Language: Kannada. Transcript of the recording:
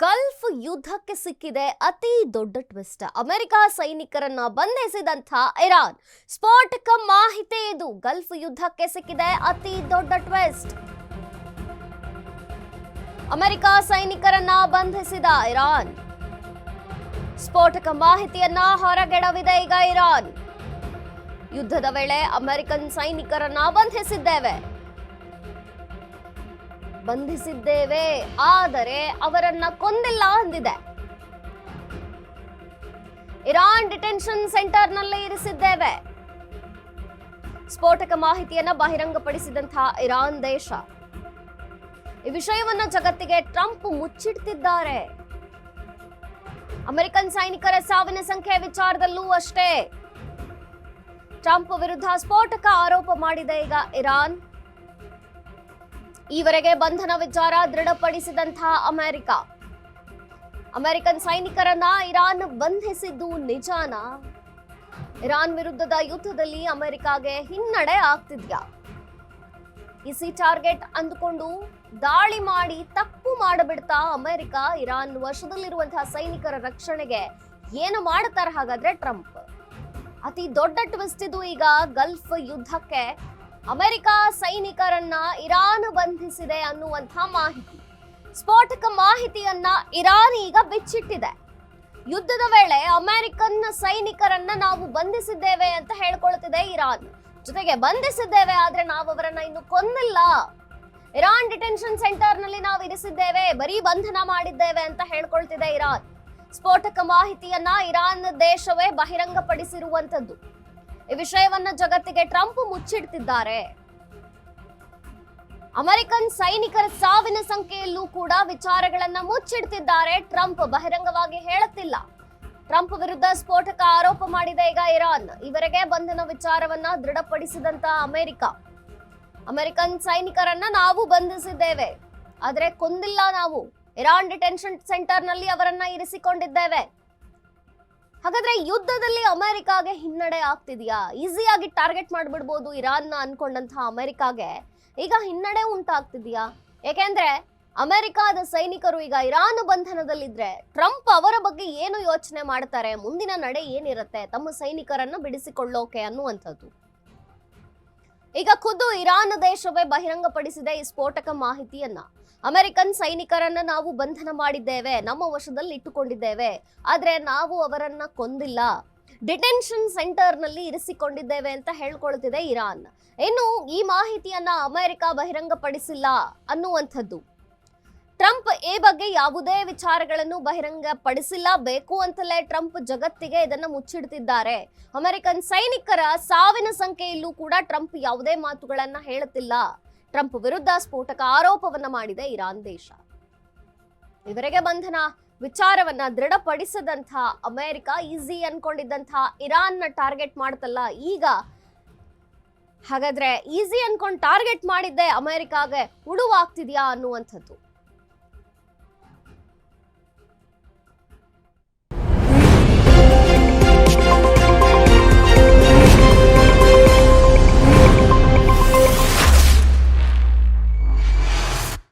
ಗಲ್ಫ್ ಯುದ್ಧಕ್ಕೆ ಸಿಕ್ಕಿದೆ ಅತಿ ದೊಡ್ಡ ಟ್ವಿಸ್ಟ್. ಅಮೆರಿಕ ಸೈನಿಕರನ್ನ ಬಂಧಿಸಿದಂತ ಇರಾನ್ ಸ್ಫೋಟಕ ಮಾಹಿತಿ ಇದು. ಗಲ್ಫ್ ಯುದ್ಧಕ್ಕೆ ಸಿಕ್ಕಿದೆ ಅತಿ ದೊಡ್ಡ ಟ್ವಿಸ್ಟ್. ಅಮೆರಿಕ ಸೈನಿಕರನ್ನ ಬಂಧಿಸಿದ ಇರಾನ್ ಸ್ಫೋಟಕ ಮಾಹಿತಿಯನ್ನ ಹೊರಗೆಡವಿದೆ ಈಗ ಇರಾನ್. ಯುದ್ಧದ ವೇಳೆ ಅಮೆರಿಕನ್ ಸೈನಿಕರನ್ನ ಬಂಧಿಸಿದ್ದೇವೆ, ಆದರೆ ಅವರನ್ನ ಕೊಂದಿಲ್ಲ ಅಂದಿದೆ. ಇರಾನ್ ಡಿಟೆನ್ಷನ್ ಸೆಂಟರ್ನಲ್ಲಿ ಇರಿಸಿದ್ದೇವೆ. ಸ್ಫೋಟಕ ಮಾಹಿತಿಯನ್ನ ಬಹಿರಂಗಪಡಿಸಿದಂತಹ ಇರಾನ್ ದೇಶ ಈ ವಿಷಯವನ್ನ ಜಗತ್ತಿಗೆ ಟ್ರಂಪ್ ಮುಚ್ಚಿಡ್ತಿದ್ದಾರೆ. ಅಮೆರಿಕನ್ ಸೈನಿಕರ ಸಾವಿನ ಸಂಖ್ಯೆ ವಿಚಾರದಲ್ಲೂ ಅಷ್ಟೇ ಟ್ರಂಪ್ ವಿರುದ್ಧ ಸ್ಫೋಟಕ ಆರೋಪ ಮಾಡಿದೆ ಈಗ ಇರಾನ್. ಈವರೆಗೆ ಬಂಧನ ವಿಚಾರ ದೃಢಪಡಿಸಿದಂತಹ ಅಮೆರಿಕನ್ ಸೈನಿಕರನ್ನ ಇರಾನ್ ಬಂಧಿಸಿದ್ದು ನಿಜಾನ? ಇರಾನ್ ವಿರುದ್ಧದ ಯುದ್ಧದಲ್ಲಿ ಅಮೆರಿಕಾಗೆ ಹಿನ್ನಡೆ ಆಗ್ತಿದ್ಯಾ? ಈಸಿ ಟಾರ್ಗೆಟ್ ಅಂದುಕೊಂಡು ದಾಳಿ ಮಾಡಿ ತಪ್ಪು ಮಾಡಬಿಡ್ತಾ ಅಮೆರಿಕ ಇರಾನ್ ವಶದಲ್ಲಿರುವಂತಹ ಸೈನಿಕರ ರಕ್ಷಣೆಗೆ ಏನು ಮಾಡುತ್ತಾರೆ ಹಾಗಾದ್ರೆ ಟ್ರಂಪ್? ಅತಿ ದೊಡ್ಡ ಟ್ವಿಸ್ಟ್ ಇದು. ಈಗ ಗಲ್ಫ್ ಯುದ್ಧಕ್ಕೆ ಅಮೆರಿಕ ಸೈನಿಕರನ್ನ ಇರಾನ್ ಬಂಧಿಸಿದೆ ಅನ್ನುವಂಥ ಮಾಹಿತಿ, ಸ್ಫೋಟಕ ಮಾಹಿತಿಯನ್ನ ಇರಾನ್ ಈಗ ಬಿಚ್ಚಿಟ್ಟಿದೆ. ಯುದ್ಧದ ವೇಳೆ ಅಮೆರಿಕನ್ ಸೈನಿಕರನ್ನ ನಾವು ಬಂಧಿಸಿದ್ದೇವೆ ಅಂತ ಹೇಳ್ಕೊಳ್ತಿದೆ ಇರಾನ್. ಜೊತೆಗೆ ಬಂಧಿಸಿದ್ದೇವೆ, ಆದ್ರೆ ನಾವು ಅವರನ್ನ ಇನ್ನು ಕೊಂದಿಲ್ಲ. ಇರಾನ್ ಡಿಟೆನ್ಷನ್ ಸೆಂಟರ್ ನಲ್ಲಿ ನಾವು ಇರಿಸಿದ್ದೇವೆ, ಬರೀ ಬಂಧನ ಮಾಡಿದ್ದೇವೆ ಅಂತ ಹೇಳ್ಕೊಳ್ತಿದೆ ಇರಾನ್. ಸ್ಫೋಟಕ ಮಾಹಿತಿಯನ್ನ ಇರಾನ್ ದೇಶವೇ ಬಹಿರಂಗಪಡಿಸಿರುವಂತದ್ದು. ಈ ವಿಷಯವನ್ನ ಜಗತ್ತಿಗೆ ಟ್ರಂಪ್ ಮುಚ್ಚಿಡ್ತಿದ್ದಾರೆ. ಅಮೆರಿಕನ್ ಸೈನಿಕರ ಸಾವಿನ ಸಂಖ್ಯೆಯಲ್ಲೂ ಕೂಡ ವಿಚಾರಗಳನ್ನ ಮುಚ್ಚಿಡ್ತಿದ್ದಾರೆ ಟ್ರಂಪ್. ಬಹಿರಂಗವಾಗಿ ಹೇಳುತ್ತಿಲ್ಲ. ಟ್ರಂಪ್ ವಿರುದ್ಧ ಸ್ಫೋಟಕ ಆರೋಪ ಮಾಡಿದೆ ಈಗ ಇರಾನ್. ಇವರೆಗೆ ಬಂಧನ ವಿಚಾರವನ್ನ ದೃಢಪಡಿಸಿದಂತ ಅಮೆರಿಕನ್ ಸೈನಿಕರನ್ನ ನಾವು ಬಂಧಿಸಿದ್ದೇವೆ, ಆದ್ರೆ ಕೊಂದಿಲ್ಲ. ನಾವು ಇರಾನ್ ಡಿಟೆನ್ಷನ್ ಸೆಂಟರ್ ನಲ್ಲಿ ಅವರನ್ನ ಇರಿಸಿಕೊಂಡಿದ್ದೇವೆ. ಹಾಗಾದ್ರೆ ಯುದ್ಧದಲ್ಲಿ ಅಮೆರಿಕಾಗೆ ಹಿನ್ನಡೆ ಆಗ್ತಿದ್ಯಾ? ಈಸಿಯಾಗಿ ಟಾರ್ಗೆಟ್ ಮಾಡ್ಬಿಡ್ಬೋದು ಇರಾನ್ ಅನ್ಕೊಂಡಂತಹ ಅಮೆರಿಕಾಗೆ ಈಗ ಹಿನ್ನಡೆ ಉಂಟಾಗ್ತಿದ್ಯಾ? ಯಾಕೆಂದ್ರೆ ಅಮೆರಿಕಾದ ಸೈನಿಕರು ಈಗ ಇರಾನ್ ಬಂಧನದಲ್ಲಿದ್ರೆ ಟ್ರಂಪ್ ಅವರ ಬಗ್ಗೆ ಏನು ಯೋಚನೆ ಮಾಡ್ತಾರೆ, ಮುಂದಿನ ನಡೆ ಏನಿರುತ್ತೆ ತಮ್ಮ ಸೈನಿಕರನ್ನ ಬಿಡಿಸಿಕೊಳ್ಳೋಕೆ ಅನ್ನುವಂಥದ್ದು. ಈಗ ಖುದ್ದು ಇರಾನ್ ದೇಶವೇ ಬಹಿರಂಗಪಡಿಸಿದೆ ಈ ಸ್ಫೋಟಕ ಮಾಹಿತಿಯನ್ನ. ಅಮೆರಿಕನ್ ಸೈನಿಕರನ್ನ ನಾವು ಬಂಧನ ಮಾಡಿದ್ದೇವೆ, ನಮ್ಮ ವಶದಲ್ಲಿ ಇಟ್ಟುಕೊಂಡಿದ್ದೇವೆ, ಆದ್ರೆ ನಾವು ಅವರನ್ನ ಕೊಂದಿಲ್ಲ, ಡಿಟೆನ್ಷನ್ ಸೆಂಟರ್ ನಲ್ಲಿ ಇರಿಸಿಕೊಂಡಿದ್ದೇವೆ ಅಂತ ಹೇಳ್ಕೊಳ್ತಿದೆ ಇರಾನ್. ಇನ್ನು ಈ ಮಾಹಿತಿಯನ್ನ ಅಮೆರಿಕ ಬಹಿರಂಗಪಡಿಸಿಲ್ಲ ಅನ್ನುವಂಥದ್ದು. ಟ್ರಂಪ್ ಈ ಬಗ್ಗೆ ಯಾವುದೇ ವಿಚಾರಗಳನ್ನು ಬಹಿರಂಗಪಡಿಸಿಲ್ಲ, ಬೇಕು ಅಂತಲೇ ಟ್ರಂಪ್ ಜಗತ್ತಿಗೆ ಇದನ್ನ ಮುಚ್ಚಿಡ್ತಿದ್ದಾರೆ. ಅಮೆರಿಕನ್ ಸೈನಿಕರ ಸಾವಿನ ಸಂಖ್ಯೆಯಲ್ಲೂ ಕೂಡ ಟ್ರಂಪ್ ಯಾವುದೇ ಮಾತುಗಳನ್ನ ಹೇಳುತ್ತಿಲ್ಲ. ಟ್ರಂಪ್ ವಿರುದ್ಧ ಸ್ಫೋಟಕ ಆರೋಪವನ್ನ ಮಾಡಿದೆ ಇರಾನ್ ದೇಶ. ಇವರೆಗೆ ಬಂಧನ ವಿಚಾರವನ್ನ ದೃಢಪಡಿಸದಂತ ಅಮೆರಿಕ ಈಸಿ ಅನ್ಕೊಂಡಿದ್ದಂತ ಇರಾನ್ ಟಾರ್ಗೆಟ್ ಮಾಡ್ತಲ್ಲ ಈಗ. ಹಾಗಾದ್ರೆ ಈಸಿ ಅನ್ಕೊಂಡು ಟಾರ್ಗೆಟ್ ಮಾಡಿದ್ದೆ ಅಮೆರಿಕಾಗೆ ಉಡುವಾಗ್ತಿದ್ಯಾ ಅನ್ನುವಂಥದ್ದು.